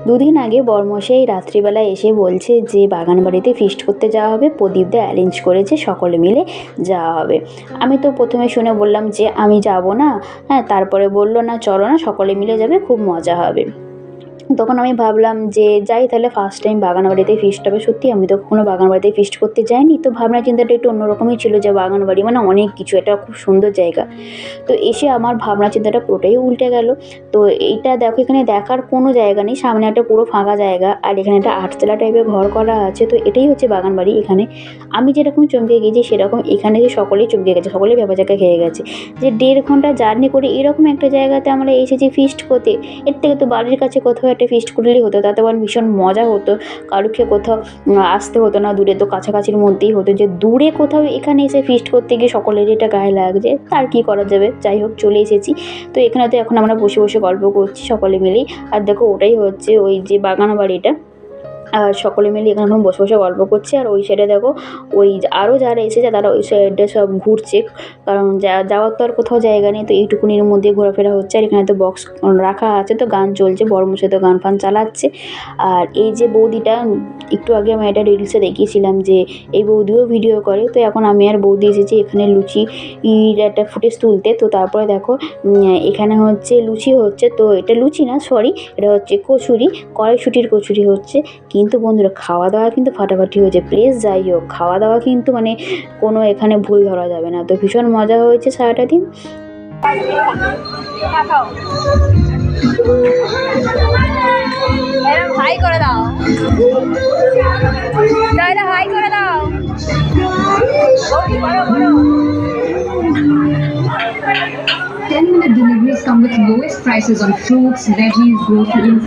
দুদিন আগে বরমশাই রাত্রিবেলা এসে বলছে যে বাগান বাড়িতে ফিস্ট করতে যাওয়া হবে, প্রদীপদা অ্যারেঞ্জ করেছে, সকলে মিলে যাওয়া হবে। আমি তো প্রথমে শুনে বললাম যে আমি যাব না। হ্যাঁ, তারপরে বলল না চলো না, সকলে মিলে যাবে, খুব মজা হবে। তখন আমি ভাবলাম যে যাই তাহলে, ফার্স্ট টাইম বাগান বাড়িতে ফিস্ট হবে। সত্যি আমি তো কখনো বাগান বাড়িতে ফিস্ট করতে যাইনি, তো ভাবনা চিন্তাটা একটু অন্যরকমই ছিল যে বাগান বাড়ি মানে অনেক কিছু, এটা খুব সুন্দর জায়গা। তো এসে আমার ভাবনা চিন্তাটা পুরোটাই উল্টে গেল। তো এইটা দেখো, এখানে দেখার কোনো জায়গা নেই, সামনে একটা পুরো ফাঁকা জায়গা, আর এখানে একটা আটতলা টাইপের ঘর করা আছে। তো এটাই হচ্ছে বাগান বাড়ি। এখানে আমি যেরকম চমকে গেছি সেরকম এখানে যে সকলেই চমকে গেছে, সকলেই ভ্যাবাচ্যাকা খেয়ে গেছে যে 1.5 ঘন্টা জার্নি করে এরকম একটা জায়গাতে আমরা এসেছি ফিস্ট করতে। এর থেকে তো বাড়ির কাছে কোথাও একটা ফিস্ট করলেই হতো, তাতে আমার ভীষণ মজা হতো, কারুকে কোথাও আসতে হতো না, দূরে তো কাছাকাছির মধ্যেই হতো। যে দূরে কোথাও এখানে এসে ফিস্ট করতে গিয়ে সকলেরই এটা গায়ে লাগছে, তার কী করা যাবে, যাই হোক চলে এসেছি। তো এখানে তো এখন আমরা বসে বসে গল্প করছি সকলে মিলেই। আর দেখো ওটাই হচ্ছে ওই যে বাগান বাড়িটা, আর সকলে মিলে এখানে এখন বসে বসে গল্প করছে। আর ওই সাইডে দেখো ওই আরও যারা এসেছে তারা ওই সাইডে সব ঘুরছে, কারণ যাওয়ার তো আর কোথাও জায়গা নেই, তো এইটুকুনির মধ্যে ঘোরাফেরা হচ্ছে। আর এখানে তো বক্স রাখা আছে, তো গান চলছে, বড়মশাই তো গান ফান চালাচ্ছে। আর এই যে বৌদিটা, একটু আগে আমি এটা রিলসে দেখিয়েছিলাম যে এই বৌদিও ভিডিও করে। তো এখন আমি আর বৌদি এসেছি এখানে লুচির একটা ফুটেজ তুলতে। তো তারপরে দেখো এখানে হচ্ছে লুচি হচ্ছে, তো এটা লুচি না, সরি, এটা হচ্ছে কচুরি, কড়াইশুঁটির কচুরি হচ্ছে। কিন্তু বন্ধুরা খাওয়া দাওয়া কিন্তু ফাটাফাটি হয়েছে, প্লিজ যাই হোক খাওয়া দাওয়া কিন্তু মানে কোনো এখানে ভুল ধরা যাবে না। তো ভীষণ মজা হয়েছে সারাটা দিন। হাই করে দাও, হাই করে দাও। 10-minute deliveries come with lowest prices on fruits, veggies, groceries.